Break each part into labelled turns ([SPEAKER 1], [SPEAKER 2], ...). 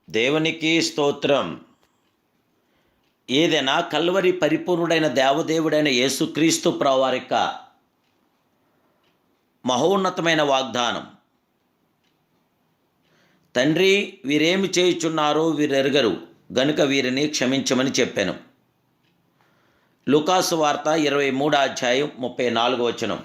[SPEAKER 1] దేవునికి స్తోత్రం. ఏదైనా కల్వరి పరిపూర్ణుడైన దేవదేవుడైన యేసుక్రీస్తు ప్రభువారి యొక్క మహోన్నతమైన వాగ్దానం. తండ్రి, వీరేమి చేయుచున్నారో వీరెరుగరు గనుక వీరిని క్షమించమని చెప్పాను. లూకాసు వార్త 23:34.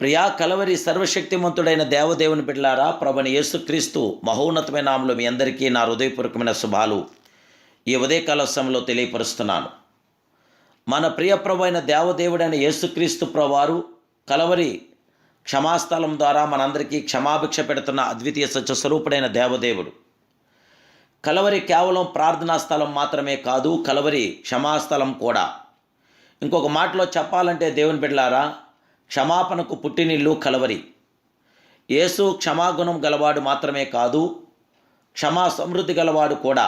[SPEAKER 1] ప్రియా కలవరి సర్వశక్తిమంతుడైన దేవదేవుని బిడ్డలారా, ప్రభువైన యేసుక్రీస్తు మహోన్నతమైన నామములో మీ అందరికీ నా హృదయపూర్వకమైన శుభాలు ఈ ఉదయకాల సమయంలో తెలియపరుస్తున్నాను. మన ప్రియ ప్రభువైన దేవదేవుడైన యేసుక్రీస్తు ప్రభువారు కలవరి క్షమాస్థలం ద్వారా మనందరికీ క్షమాభిక్ష పెడుతున్న అద్వితీయ సత్యస్వరూపుడైన దేవదేవుడు. కలవరి కేవలం ప్రార్థనా స్థలం మాత్రమే కాదు, కలవరి క్షమాస్థలం కూడా. ఇంకొక మాటలో చెప్పాలంటే దేవుని బిడ్డలారా, క్షమాపణకు పుట్టినిల్లు కలవరి. యేసు క్షమాగుణం గలవాడు మాత్రమే కాదు, క్షమా సమృద్ధి గలవాడు కూడా.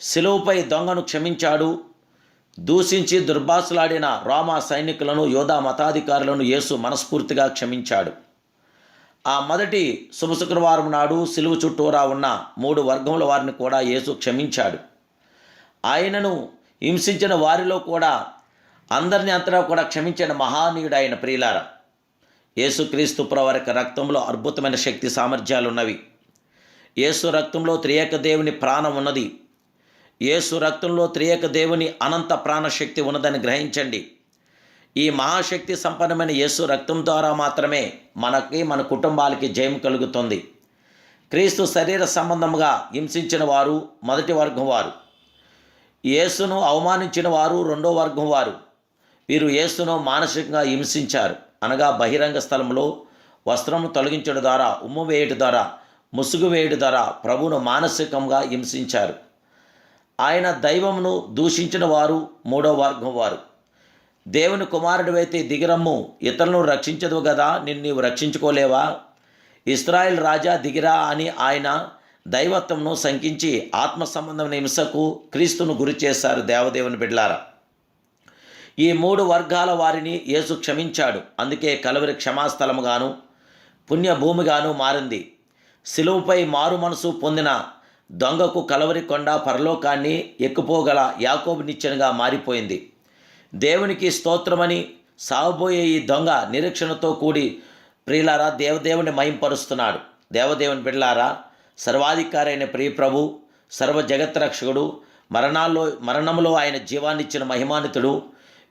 [SPEAKER 1] శిలువపై దొంగను క్షమించాడు. దూషించి దుర్భాషలాడిన రోమా సైనికులను, యోధా మతాధికారులను యేసు మనస్ఫూర్తిగా క్షమించాడు. ఆ మొదటి శుభశుక్రవారం నాడు శిలువ చుట్టూరా ఉన్న 3 వర్గముల వారిని కూడా యేసు క్షమించాడు. ఆయనను హింసించిన వారిలో కూడా అందరినీ అంతటా కూడా క్షమించిన మహానీయుడు ఆయన. ప్రియులారా, యేసుక్రీస్తు ప్రభువారి యొక్క రక్తంలో అద్భుతమైన శక్తి సామర్థ్యాలు ఉన్నవి. యేసు రక్తంలో త్రియేక దేవుని ప్రాణం ఉన్నది. యేసు రక్తంలో త్రియేక దేవుని అనంత ప్రాణశక్తి ఉన్నదని గ్రహించండి. ఈ మహాశక్తి సంపన్నమైన యేసు రక్తం ద్వారా మాత్రమే మనకి, మన కుటుంబాలకి జయం కలుగుతుంది. క్రీస్తు శరీర సంబంధముగా హింసించిన వారు మొదటి వర్గం వారు. యేసును అవమానించిన వారు రెండో వర్గం వారు. వీరు యేసును మానసికంగా హింసించారు. అనగా బహిరంగ స్థలంలో వస్త్రము తొలగించడం ద్వారా, ఉమ్ము వేయడం ద్వారా, ముసుగు వేయడం ద్వారా ప్రభువును మానసికంగా హింసించారు. ఆయన దైవమును దూషించిన వారు మూడో వర్గం వారు. దేవుని కుమారుడివైతే దిగిరమ్ము, ఇతరులను రక్షించదు కదా, నీవు రక్షించుకోలేవా? ఇశ్రాయేల్ రాజా దిగిరా అని ఆయన దైవత్వంను శంకించి ఆత్మ సంబంధమైన హింసకు క్రీస్తును గురి చేశారు. దేవదేవుని బిడ్డలారా, ఈ 3 వర్గాల వారిని యేసు క్షమించాడు. అందుకే కలవరి క్షమాస్థలముగాను పుణ్యభూమిగాను మారింది. శిలువపై మారు మనసు పొందిన దొంగకు కలవరి కొండ పరలోకాన్ని ఎక్కిపోగల యాకోబు నిచ్చెనగా మారిపోయింది. దేవునికి స్తోత్రమని సాగబోయే ఈ దొంగ నిరీక్షణతో కూడి ప్రియులారా దేవదేవుని మహింపరుస్తున్నాడు. దేవదేవుని బిడ్డలారా, సర్వాధికారైన ప్రియ ప్రభు, సర్వ జగత్రక్షకుడు, మరణంలో ఆయన జీవాన్నిచ్చిన మహిమానితుడు,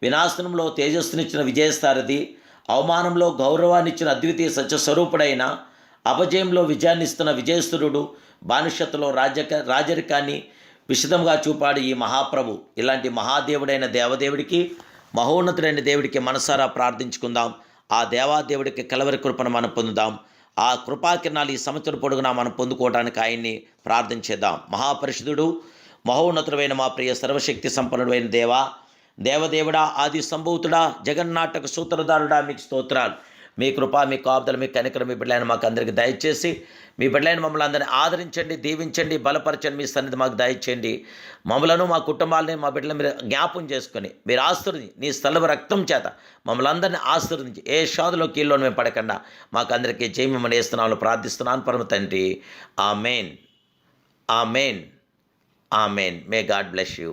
[SPEAKER 1] వినాశనంలో తేజస్సునిచ్చిన విజయసారథి, అవమానంలో గౌరవాన్నిచ్చిన అద్వితీయ సత్యస్వరూపుడైన, అపజయంలో విజయాన్నిస్తున్న విజయస్తురుడు, బానిసత్తులో రాజరికాన్ని విశదంగా చూపాడు ఈ మహాప్రభు. ఇలాంటి మహాదేవుడైన దేవదేవుడికి, మహోన్నతుడైన దేవుడికి మనసారా ప్రార్థించుకుందాం. ఆ దేవాదేవుడికి కలవరి కృపను మనం పొందుదాం. ఆ కృపాకిరణాలు ఈ సంవత్సరం పొడుగునా మనం పొందుకోవడానికి ఆయన్ని ప్రార్థించేద్దాం. మహాపరిశుద్ధుడు, మహోన్నతుడైన మా ప్రియ సర్వశక్తి సంపన్నుడైన దేవదేవుడా, ఆది సంభూతుడా, జగన్నాటక సూత్రధారుడా, మీకు స్తోత్రాలు. మీ కృప, మీ కాపుదల, మీ కనికరం మీ బిడ్డలైన మాకు అందరికీ దయచేసి, మీ బిడ్డలైన మమ్మల్ని అందరినీ ఆదరించండి, దీవించండి, బలపరచండి. మీ సన్నిధి మాకు దయచేయండి. మమ్మలను, మా కుటుంబాలని, మా బిడ్డలను మీరు జ్ఞాపం చేసుకొని మీరు ఆశీర్వదించి, నీ స్థల రక్తం చేత మమ్మల్ని అందరినీ ఆశీర్వదించి ఏ షాదులో కీళ్ళలో మేము పడకుండా మాకు అందరికీ జయమని వేస్తున్నామని ప్రార్థిస్తున్నాను పరమ తండ్రి. Amen, amen, amen. May God bless you.